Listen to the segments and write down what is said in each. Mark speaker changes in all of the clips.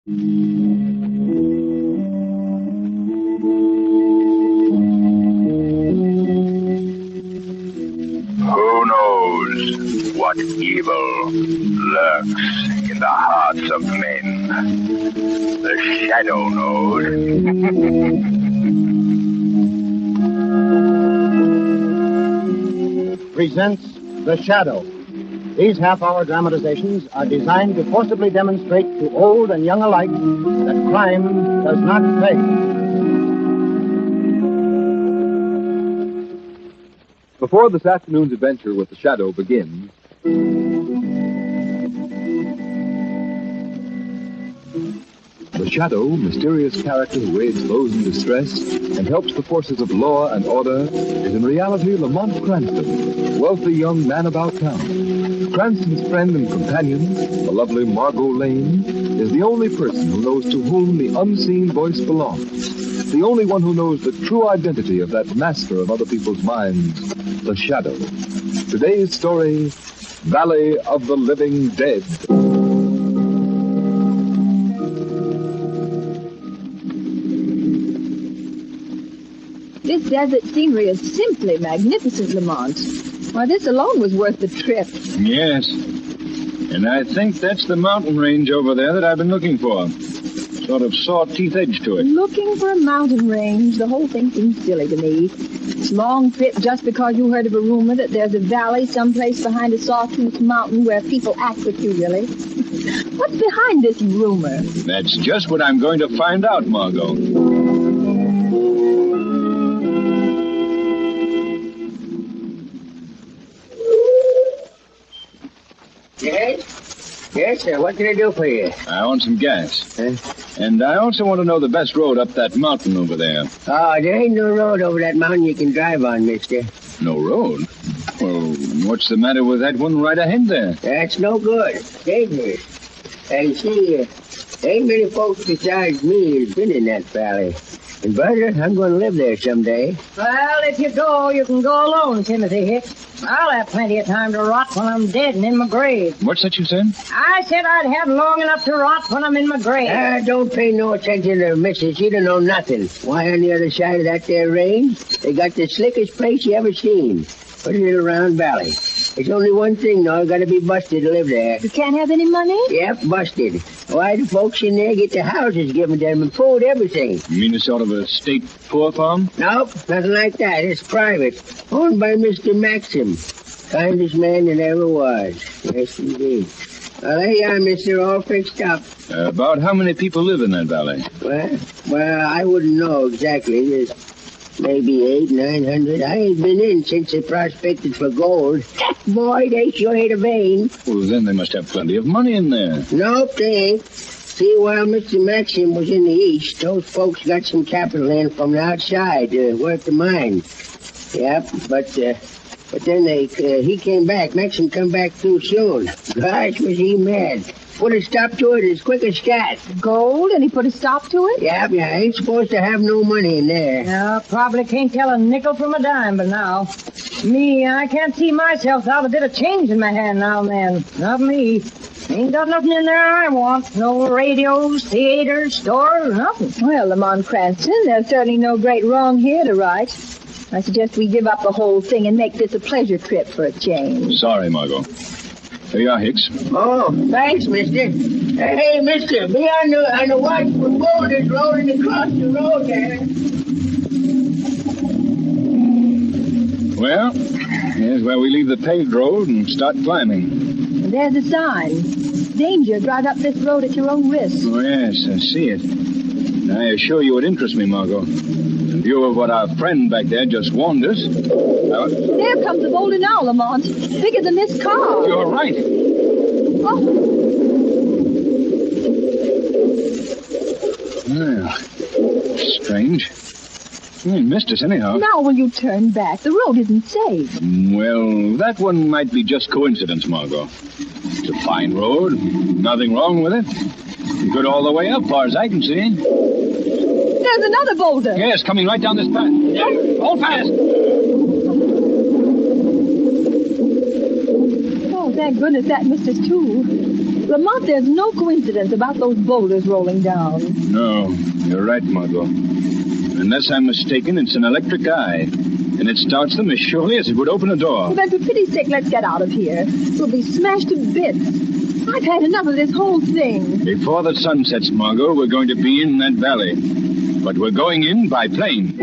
Speaker 1: Who knows what evil lurks in the hearts of men? The Shadow knows.
Speaker 2: Presents The Shadow. These half-hour dramatizations are designed to forcibly demonstrate to old and young alike that crime does not pay.
Speaker 3: Before this afternoon's adventure with The Shadow begins, The Shadow, mysterious character who aids those in distress and helps the forces of law and order, is in reality Lamont Cranston, wealthy young man about town. Cranston's friend and companion, the lovely Margot Lane, is the only person who knows to whom the unseen voice belongs. The only one who knows the true identity of that master of other people's minds, the Shadow. Today's story, Valley of the Living Dead.
Speaker 4: This desert scenery is simply magnificent, Lamont. Why, this alone was worth the trip.
Speaker 5: Yes. And I think that's the mountain range over there that I've been looking for. Sort of saw-teeth edge to it.
Speaker 4: Looking for a mountain range? The whole thing seems silly to me. It's a long trip just because you heard of a rumor that there's a valley someplace behind a sawtooth mountain where people act peculiarly. What's behind this rumor?
Speaker 5: That's just what I'm going to find out, Margot.
Speaker 6: Yes, sir. What can I do for you?
Speaker 5: I want some gas. And I also want to know the best road up that mountain over there.
Speaker 6: Oh, there ain't no road over that mountain you can drive on, mister.
Speaker 5: No road? Well, what's the matter with that one right ahead there?
Speaker 6: That's no good. Dangerous. And you see, there ain't many folks besides me who's been in that valley. And, brother, I'm going to live there someday.
Speaker 7: Well, if you go, you can go alone, Timothy Hicks. I'll have plenty of time to rot when I'm dead and in my grave.
Speaker 5: What's that you said?
Speaker 7: I said I'd have long enough to rot when I'm in my grave.
Speaker 6: Don't pay no attention to her, missus. She don't know nothing. Why, on the other side of that there range, they got the slickest place you ever seen. Put it in a round valley. There's only one thing, though. Got to be busted to live there.
Speaker 4: You can't have any money?
Speaker 6: Yep, busted. Why, the folks in there get the houses given to them and food, everything.
Speaker 5: You mean a sort of a state poor farm?
Speaker 6: Nope, nothing like that. It's private. Owned by Mr. Maxim. Kindest man that ever was. Yes, indeed. Well, there you are, mister, all fixed up.
Speaker 5: About how many people live in that valley?
Speaker 6: Well, I wouldn't know exactly. There's maybe 800-900. I ain't been in since they prospected for gold. Boy, they sure hit a vein.
Speaker 5: Well, then they must have plenty of money in there.
Speaker 6: Nope, they ain't. See, while Mr. Maxim was in the east, those folks got some capital in from the outside to work the mine. Yep, but then he came back. Maxim come back too soon. Gosh, was he mad. Put a stop to it as quick as cat.
Speaker 4: Gold? And he put a stop to it?
Speaker 6: Yeah, ain't supposed to have no money in there.
Speaker 7: No, probably can't tell a nickel from a dime, but now. Me, I can't see myself without a bit of change in my hand now and then. Not me. Ain't got nothing in there I want. No radios, theaters, stores, nothing.
Speaker 4: Well, Lamont Cranston, there's certainly no great wrong here to right. I suggest we give up the whole thing and make this a pleasure trip for a change.
Speaker 5: Sorry, Margot. Here you are, Hicks.
Speaker 6: Oh, thanks, mister. Hey, mister, be on the watch for boulders rolling across the road there.
Speaker 5: Well, here's where we leave the paved road and start climbing.
Speaker 4: And there's a sign. Danger, drive up this road at your own risk.
Speaker 5: Oh, yes, I see it. I assure you it interests me, Margot. In view of what our friend back there just warned us.
Speaker 4: There comes the boulder now, Lamont. Bigger than this car.
Speaker 5: You're right.
Speaker 4: Oh.
Speaker 5: Well, strange. He missed us anyhow.
Speaker 4: Now will you turn back? The road isn't safe.
Speaker 5: Well, that one might be just coincidence, Margot. It's a fine road. Nothing wrong with it. Good all the way up, far as I can see.
Speaker 4: There's another boulder.
Speaker 5: Yes, coming right down this path. Hold fast.
Speaker 4: Oh, thank goodness that missed us, too. Lamont, there's no coincidence about those boulders rolling down.
Speaker 5: No, you're right, Margot. Unless I'm mistaken, it's an electric eye. And it starts them as surely as it would open a door.
Speaker 4: Well, then, for pity's sake, let's get out of here. We'll be smashed to bits. I've had enough of this whole thing.
Speaker 5: Before the sun sets, Margot, we're going to be in that valley. But we're going in by plane.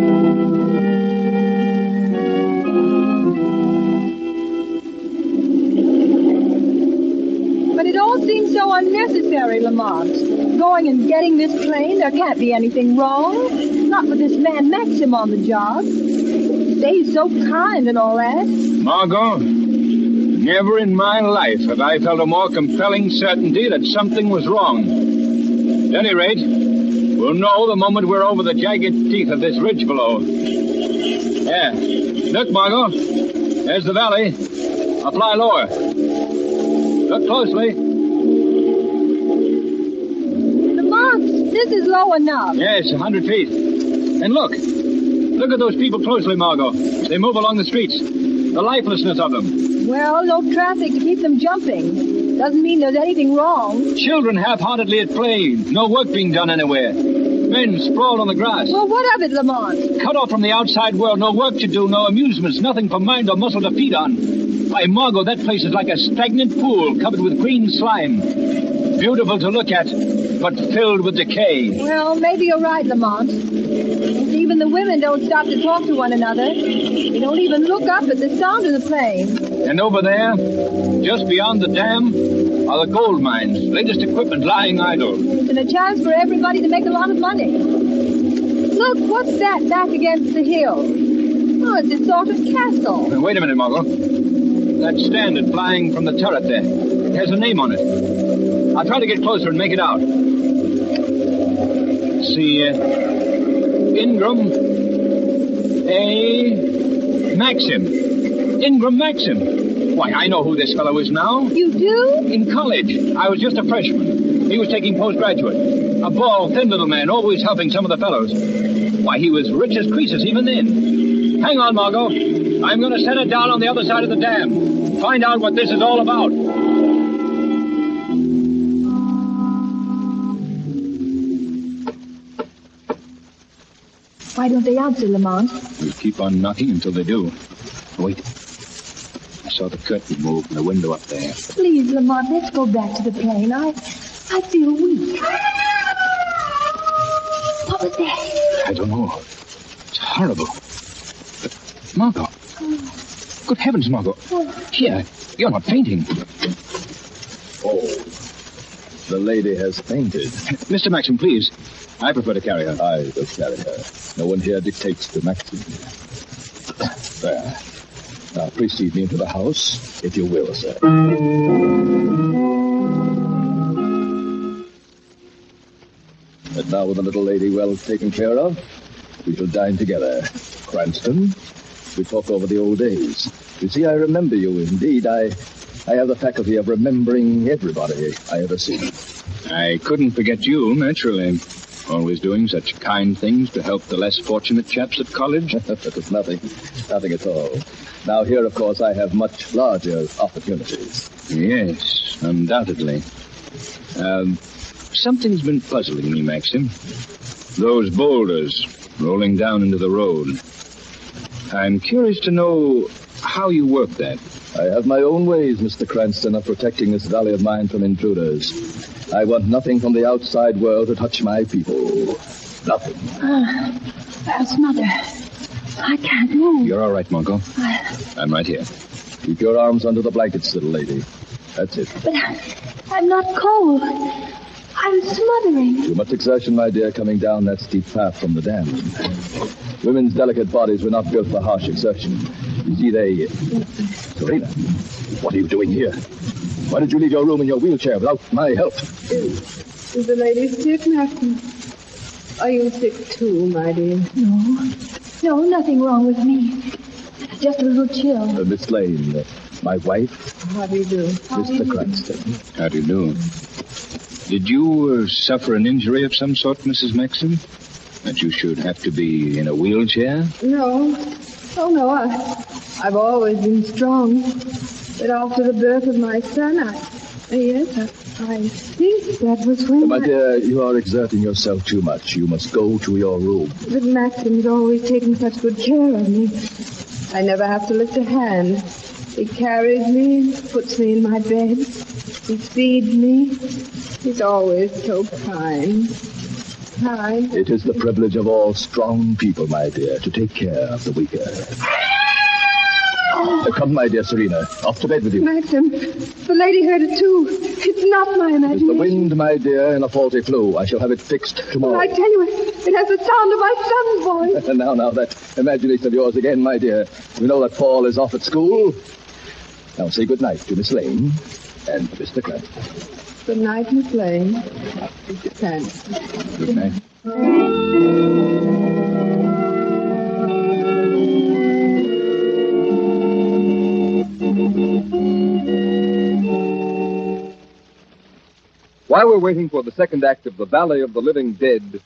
Speaker 4: But it all seems so unnecessary, Lamont. Going and getting this plane, there can't be anything wrong. Not with this man Maxim on the job. He's so kind and all that.
Speaker 5: Margot, never in my life have I felt a more compelling certainty that something was wrong. At any rate, we'll know the moment we're over the jagged teeth of this ridge below. There. Look, Margot. There's the valley. I'll fly lower. Look closely.
Speaker 4: Lamont, this is low enough.
Speaker 5: Yes, 100 feet. And look. Look at those people closely, Margot. They move along the streets. The lifelessness of them.
Speaker 4: Well, no traffic to keep them jumping. Doesn't mean there's anything wrong.
Speaker 5: Children half-heartedly at play. No work being done anywhere. Men sprawled on the grass.
Speaker 4: Well, what of it, Lamont?
Speaker 5: Cut off from the outside world. No work to do, no amusements, nothing for mind or muscle to feed on. Why, Margot, that place is like a stagnant pool covered with green slime. Beautiful to look at, but filled with decay.
Speaker 4: Well, maybe you're right, Lamont. Even the women don't stop to talk to one another. They don't even look up at the sound of the plane.
Speaker 5: And over there, just beyond the dam, are the gold mines. Latest equipment lying idle.
Speaker 4: And a chance for everybody to make a lot of money. Look, what's that back against the hill? Oh, it's a sort of castle.
Speaker 5: Wait a minute, Margot. That standard flying from the turret there. It has a name on it. I'll try to get closer and make it out. Let's see, Ingram A. Maxim. Ingram Maxim. Why, I know who this fellow is now.
Speaker 4: You do?
Speaker 5: In college. I was just a freshman. He was taking postgraduate. A bald, thin little man, always helping some of the fellows. Why, he was rich as Croesus even then. Hang on, Margot. I'm going to set it down on the other side of the dam. Find out what this is all about.
Speaker 4: Why don't they answer, Lamont?
Speaker 5: We'll keep on knocking until they do. Wait. I saw the curtain move in the window up there.
Speaker 4: Please, Lamont, let's go back to the plane. I feel weak. What was that?
Speaker 5: I don't know. It's horrible. But, Margot. Good heavens, Margot. Here, you're not fainting.
Speaker 3: Oh, the lady has fainted.
Speaker 5: Mr. Maxim, please. I prefer to carry her.
Speaker 3: I will carry her. No one here dictates to Maxim. There. Now precede me into the house, if you will, sir. And now with the little lady well taken care of, we shall dine together. Cranston, we talk over the old days. You see, I remember you indeed. I have the faculty of remembering everybody I ever see.
Speaker 5: I couldn't forget you, naturally. Always doing such kind things to help the less fortunate chaps at college.
Speaker 3: That was nothing at all. Now here, of course, I have much larger opportunities.
Speaker 5: Yes, undoubtedly. Something's been puzzling me, Maxim. Those boulders rolling down into the road. I'm curious to know how you work that.
Speaker 3: I have my own ways, Mr. Cranston, of protecting this valley of mine from intruders. I want nothing from the outside world to touch my people. Nothing.
Speaker 4: That's Mother. I can't move.
Speaker 5: You're all right, Margot. I'm right here.
Speaker 3: Keep your arms under the blankets, little lady. That's it.
Speaker 4: But I'm not cold. I'm smothering.
Speaker 3: Too much exertion, my dear, coming down that steep path from the dam. Women's delicate bodies were not built for harsh exertion. You see, they... Serena, what are you doing here? Why did you leave your room in your wheelchair without my help?
Speaker 8: Is the lady sick, Maxim? Are you sick too, my dear?
Speaker 4: No, nothing wrong with me. Just a little chill.
Speaker 3: Miss Lane, my wife,
Speaker 8: How do you do?
Speaker 3: Mr. Cranston.
Speaker 5: How do you do? Did you suffer an injury of some sort, Mrs. Maxim? That you should have to be in a wheelchair?
Speaker 8: No. Oh, no, I've always been strong. But after the birth of my son, I think that was when...
Speaker 3: My dear, you are exerting yourself too much. You must go to your room.
Speaker 8: But Maxim's always taken such good care of me. I never have to lift a hand. He carries me, puts me in my bed. He feeds me. He's always so kind. Kind.
Speaker 3: It is the privilege of all strong people, my dear, to take care of the weaker. Come, my dear Serena. Off to bed with you.
Speaker 8: Maxim, the lady heard it too. It's not my
Speaker 3: It is
Speaker 8: imagination.
Speaker 3: the wind, my dear, and a faulty flue. I shall have it fixed tomorrow.
Speaker 8: I tell you, it has the sound of my son's voice.
Speaker 3: Now, that imagination of yours again, my dear. We know that Paul is off at school. Now, say good night to Miss Lane and Mr. Cranston.
Speaker 8: Good night, Miss Lane. Mr. Cranston.
Speaker 3: Good night.
Speaker 9: While we're waiting for the second act of The Valley of the Living Dead,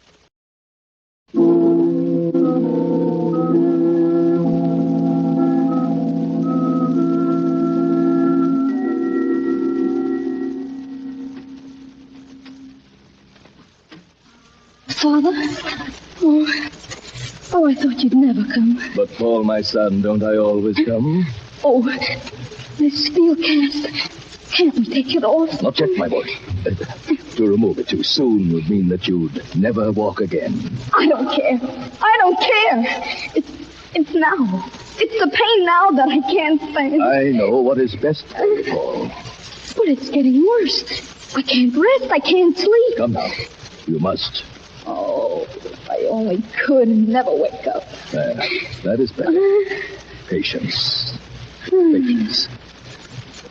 Speaker 4: Father? Oh, I thought you'd never come.
Speaker 3: But, Paul, my son, don't I always come?
Speaker 4: Oh, this steel cast. Can't we take it off?
Speaker 3: Not yet, my boy. To remove it too soon would mean that you'd never walk again.
Speaker 4: I don't care. I don't care. It's now. It's the pain now that I can't stand.
Speaker 3: I know what is best for you, Paul.
Speaker 4: But it's getting worse. I can't rest. I can't sleep.
Speaker 3: Come now. You must.
Speaker 4: Oh, if I only could never wake up.
Speaker 3: There. That is better. Patience. Patience.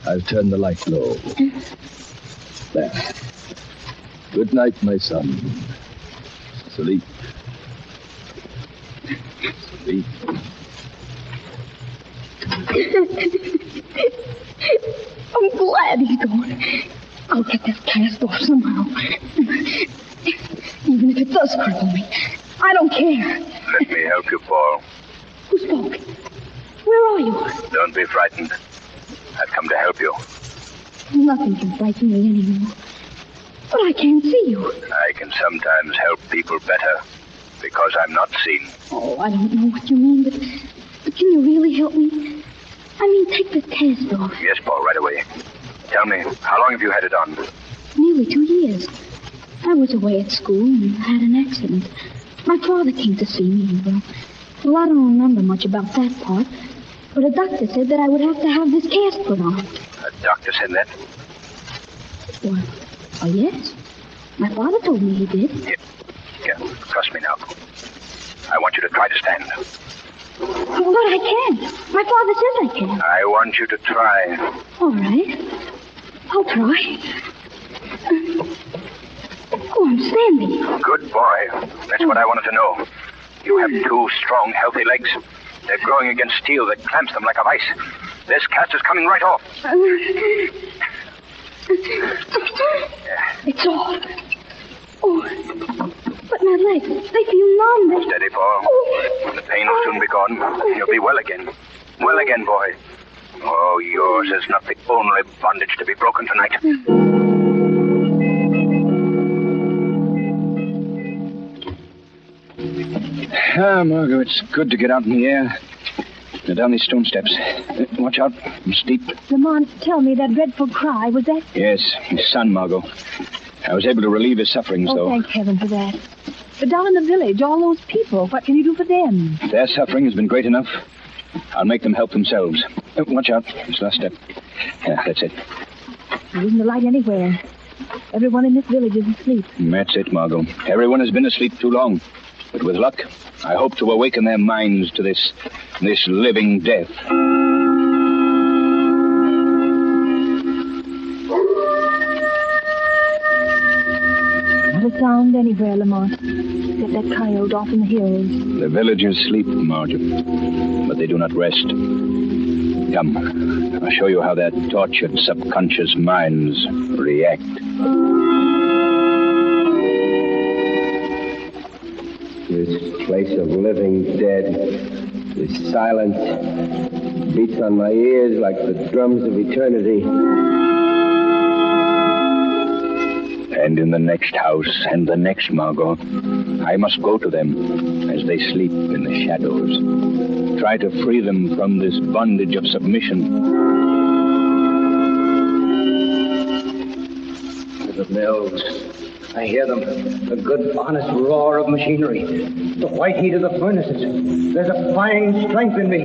Speaker 3: I'll turn the light low. There. Good night, my son. Sleep. Sleep.
Speaker 4: I'm glad he's gone. I'll get this cast off somehow. Even if it does cripple me. I don't care.
Speaker 1: Let me help you, Paul.
Speaker 4: Who spoke? Where are you?
Speaker 1: Don't be frightened. I've come to help you.
Speaker 4: Nothing can frighten me anymore. But I can't see you.
Speaker 1: I can sometimes help people better because I'm not seen.
Speaker 4: Oh, I don't know what you mean, but can you really help me? I mean, take this cast off.
Speaker 1: Yes, Paul, right away. Tell me, how long have you had it on?
Speaker 4: Nearly 2 years. I was away at school and had an accident. My father came to see me. Well, I don't remember much about that part. But a doctor said that I would have to have this cast put on.
Speaker 1: A doctor said that?
Speaker 4: Well, oh, yes. My father told me he did.
Speaker 1: Yeah, trust me now. I want you to try to stand.
Speaker 4: But I can't. My father says I can.
Speaker 1: I want you to try.
Speaker 4: All right. I'll try. Oh, I'm standing.
Speaker 1: Good boy. That's what I wanted to know. You have 2 strong, healthy legs. They're growing against steel that clamps them like a vice. This cast is coming right off.
Speaker 4: It's off. Oh, but my legs, they feel numb.
Speaker 1: Steady, Paul.
Speaker 4: Oh.
Speaker 1: The pain will soon be gone. You'll be well again. Well again, boy. Oh, yours is not the only bondage to be broken tonight.
Speaker 5: Ah, Margot, it's good to get out in the air. Now down these stone steps. Watch out. It's steep.
Speaker 4: Lamont, tell me, that dreadful cry, was that...
Speaker 5: Yes, his son, Margot. I was able to relieve his sufferings, though.
Speaker 4: thank heaven for that. But down in the village, all those people, what can you do for them?
Speaker 5: Their suffering has been great enough. I'll make them help themselves. Watch out. This last step. Yeah, that's it.
Speaker 4: There isn't a light anywhere. Everyone in this village is asleep.
Speaker 5: That's it, Margot. Everyone has been asleep too long. But with luck, I hope to awaken their minds to this living death.
Speaker 4: Not a sound anywhere, Lamont, except that coyote off in the hills.
Speaker 5: The villagers sleep, Margot, but they do not rest. Come, I'll show you how their tortured subconscious minds react.
Speaker 6: This place of living dead, this silence beats on my ears like the drums of eternity.
Speaker 1: And in the next house and the next, Margot, I must go to them as they sleep in the shadows. Try to free them from this bondage of submission.
Speaker 2: The mills. I hear them. The good, honest roar of machinery. The white heat of the furnaces. There's a fine strength in me.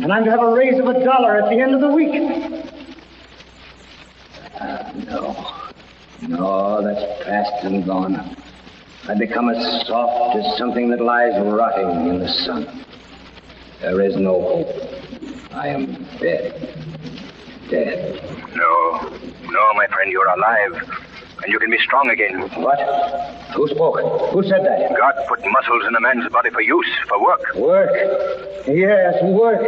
Speaker 2: And I'm to have a raise of $1 at the end of the week. No, that's past and gone. I've become as soft as something that lies rotting in the sun. There is no hope. I am dead. Dead.
Speaker 1: No, my friend, you're alive. And you can be strong again.
Speaker 2: What? Who spoke? Who said that?
Speaker 1: God put muscles in a man's body for use, for work.
Speaker 2: Work? Yes, work.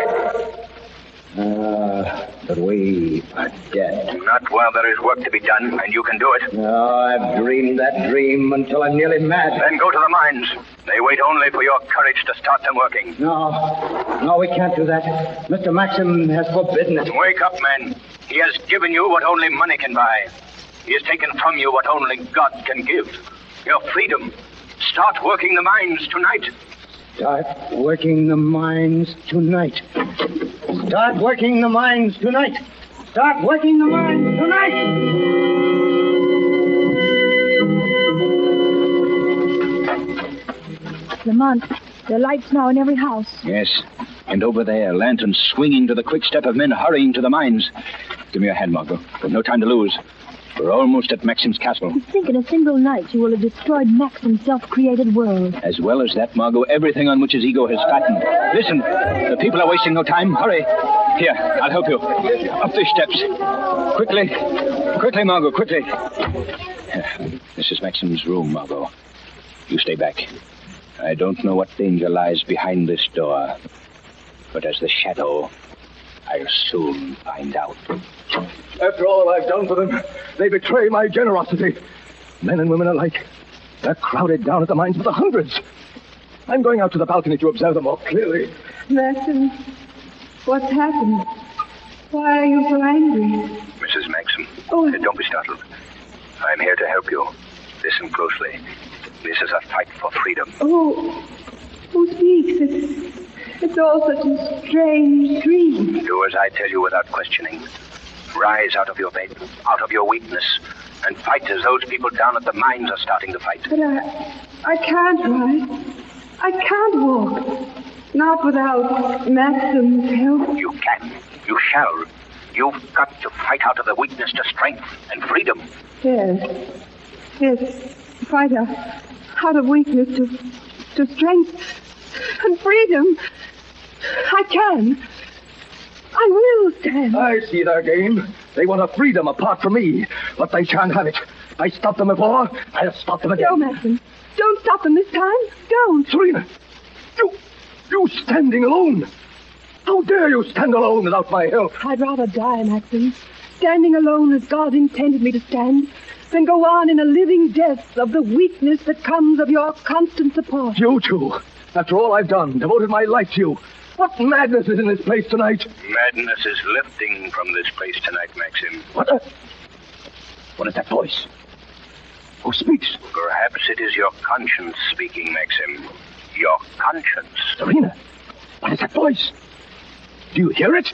Speaker 2: But we are dead.
Speaker 1: Not while there is work to be done, and you can do it.
Speaker 2: No, I've dreamed that dream until I'm nearly mad.
Speaker 1: Then go to the mines. They wait only for your courage to start them working.
Speaker 2: No, we can't do that. Mr. Maxim has forbidden it.
Speaker 1: Wake up, man. He has given you what only money can buy. He has taken from you what only God can give. Your freedom. Start working the mines tonight.
Speaker 2: Start working the mines tonight. Start working the mines tonight. Start working the mines tonight.
Speaker 4: Lamont, there are lights now in every house.
Speaker 1: Yes. And over there, lanterns swinging to the quick step of men hurrying to the mines. Give me your hand, Margot. We've no time to lose. We're almost at Maxim's castle.
Speaker 4: To think in a single night you will have destroyed Maxim's self-created world.
Speaker 1: As well as that, Margot, everything on which his ego has fattened. Listen, the people are wasting no time. Hurry. Here, I'll help you. Up these steps. Quickly. Quickly, Margot, quickly. This is Maxim's room, Margot. You stay back. I don't know what danger lies behind this door. But as the shadow, I'll soon find out.
Speaker 9: After all I've done for them, they betray my generosity. Men and women alike. They're crowded down at the mines by the hundreds. I'm going out to the balcony to observe them more clearly.
Speaker 8: Maxim, what's happened? Why are you so angry?
Speaker 1: Mrs. Maxim,
Speaker 8: Oh.
Speaker 1: don't be startled. I'm here to help you. Listen closely. This is a fight for freedom.
Speaker 8: Oh, who speaks? It's all such a strange dream.
Speaker 1: Do as I tell you without questioning. Rise out of your bed, out of your weakness, and fight as those people down at the mines are starting to fight.
Speaker 8: But I can't rise. I can't walk. Not without Maxim's help.
Speaker 1: You can. You shall. You've got to fight out of the weakness to strength and freedom.
Speaker 8: Yes. Fight out of weakness to strength and freedom. I can. I will stand.
Speaker 9: I see their game. They want a freedom apart from me, but they can't have it. I stopped them before. I'll stop them again.
Speaker 8: No, Maxim. Don't stop them this time. Don't.
Speaker 9: Serena, you standing alone. How dare you stand alone without my help?
Speaker 8: I'd rather die, Maxim, standing alone as God intended me to stand, than go on in a living death of the weakness that comes of your constant support.
Speaker 9: You two, after all I've done, devoted my life to you. What madness is in this place tonight?
Speaker 1: Madness is lifting from this place tonight, Maxim.
Speaker 9: What is that voice? Who speaks?
Speaker 1: Perhaps it is your conscience speaking, Maxim. Your conscience.
Speaker 9: Serena, what is that voice? Do you hear it?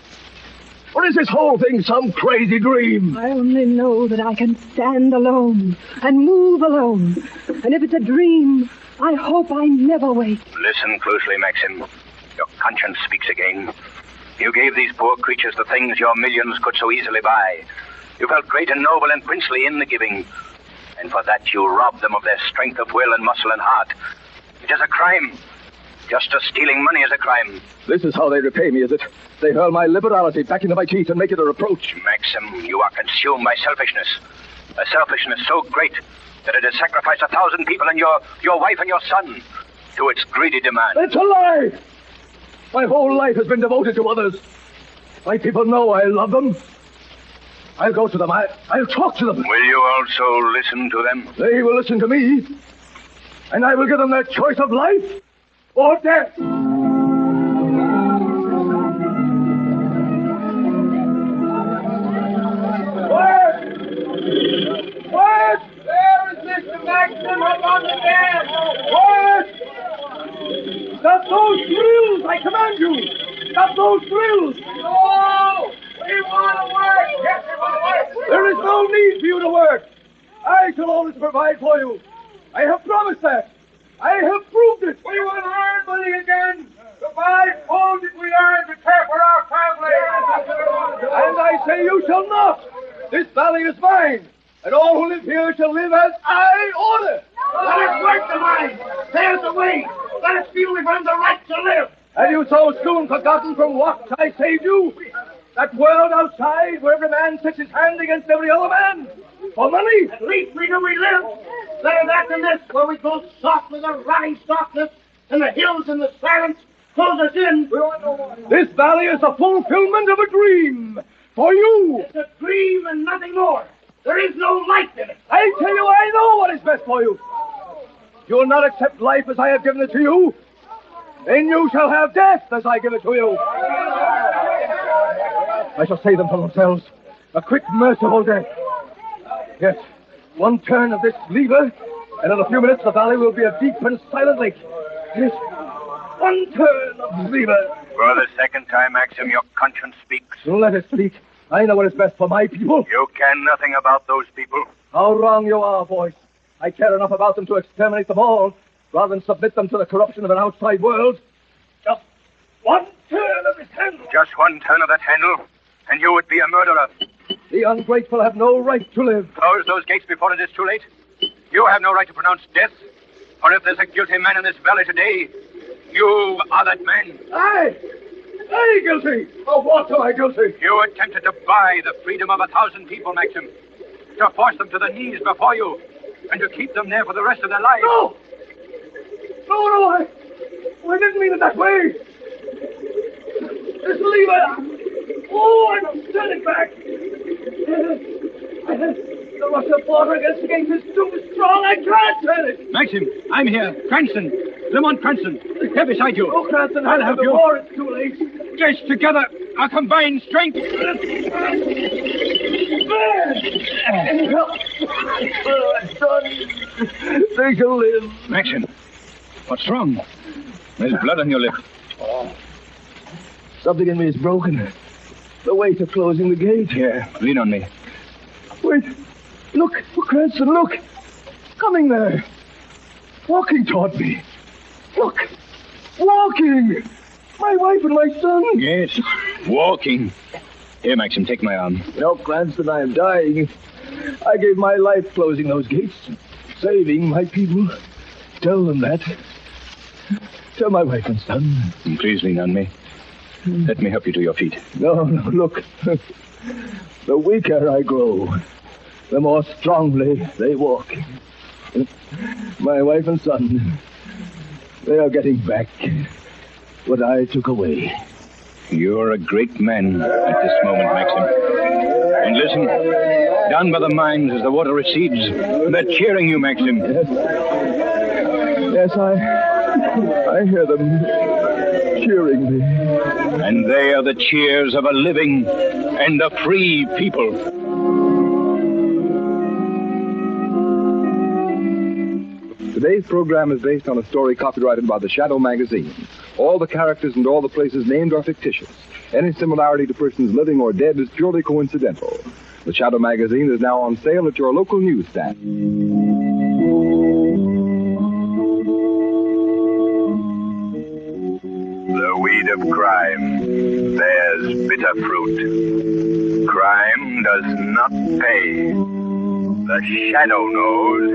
Speaker 9: Or is this whole thing some crazy dream?
Speaker 8: I only know that I can stand alone and move alone. And if it's a dream, I hope I never wake.
Speaker 1: Listen closely, Maxim. Your conscience speaks again. You gave these poor creatures the things your millions could so easily buy. You felt great and noble and princely in the giving. And for that you robbed them of their strength of will and muscle and heart. It is a crime. Just as stealing money is a crime.
Speaker 9: This is how they repay me, is it? They hurl my liberality back into my teeth and make it a reproach.
Speaker 1: Maxim, you are consumed by selfishness. A selfishness so great that it has sacrificed 1,000 people and your wife and your son to its greedy demand.
Speaker 9: It's a lie! My whole life has been devoted to others. My people know I love them. I'll go to them. I'll talk to them.
Speaker 1: Will you also listen to them?
Speaker 9: They will listen to me. And I will give them their choice of life or death. Quiet! Quiet! There is
Speaker 10: Maxim up on the dam! Quiet! Stop those drills, I command you! Stop those drills! No! We want to work! Yes, we want to work! There is no need for you to work! I shall always provide for you. I have promised that. I have proved it. We will earn money again. To buy food that we earn to care for our families. And I say you shall not. This valley is mine. And all who live here shall live as I order. Let us work the mine. There's the way. Let us feel we've earned the right to live. Have you so soon forgotten from what I saved you? That world outside where every man sets his hand against every other man? For money? At least we know we live. Better that than this, where we go soft with the rotting softness, and the hills and the silence close us in. This valley is the fulfillment of a dream. For you. It's a dream and nothing more. There is no life in it. I tell you, I know what is best for you. You'll not accept life as I have given it to you. Then you shall have death as I give it to you. I shall save them from themselves. A quick, merciful death. Yes, one turn of this lever, and in a few minutes the valley will be a deep and silent lake. Yes, one turn of the lever.
Speaker 11: For the second time, Maxim, your conscience speaks.
Speaker 10: Let it speak. I know what is best for my people.
Speaker 11: You care nothing about those people.
Speaker 10: How wrong you are, boys. I care enough about them to exterminate them all, rather than submit them to the corruption of an outside world. Just one turn of this handle.
Speaker 11: Just one turn of that handle, and you would be a murderer.
Speaker 10: The ungrateful have no right to live.
Speaker 11: Close those gates before it is too late. You have no right to pronounce death. For if there's a guilty man in this valley today, you are that man.
Speaker 10: I guilty. Of what am I guilty?
Speaker 11: You attempted to buy the freedom of 1,000 people, Maxim. To force them to their knees before you, and to keep them there for the rest of their lives.
Speaker 10: No, I didn't mean it that way. This lever. Oh, I must turn it back. The rush of water against the gate is too strong. I can't turn it.
Speaker 5: Maxim, I'm here. Cranston. Lamont Cranston. Here beside you.
Speaker 10: Oh, Cranston,
Speaker 5: I'll help you.
Speaker 10: Before it's too late.
Speaker 5: Yes, together, our combined strength.
Speaker 10: They shall live.
Speaker 5: Maxim, what's wrong? There's blood on your lip.
Speaker 10: Something in me is broken. The weight of closing the gate.
Speaker 5: Here, lean on me.
Speaker 10: Wait. Look, Cranston, look. Coming there. Walking toward me. Look. Walking. My wife and my son.
Speaker 5: Yes, walking. Here, Maxim, take my arm.
Speaker 10: No, Cranston, I am dying. I gave my life closing those gates, saving my people. Tell them that. Tell my wife and son.
Speaker 5: Please lean on me. Let me help you to your feet.
Speaker 10: No, look. The weaker I grow, the more strongly they walk. My wife and son, they are getting back what I took away.
Speaker 5: You're a great man at this moment, Maxim. And listen, down by the mines as the water recedes, they're cheering you, Maxim.
Speaker 10: Yes, I hear them cheering me.
Speaker 5: And they are the cheers of a living and a free people.
Speaker 3: Today's program is based on a story copyrighted by the Shadow magazine. All the characters and all the places named are fictitious. Any similarity to persons living or dead is purely coincidental. The Shadow magazine is now on sale at your local newsstand.
Speaker 11: The weed of crime bears bitter fruit. Crime does not pay. The Shadow knows.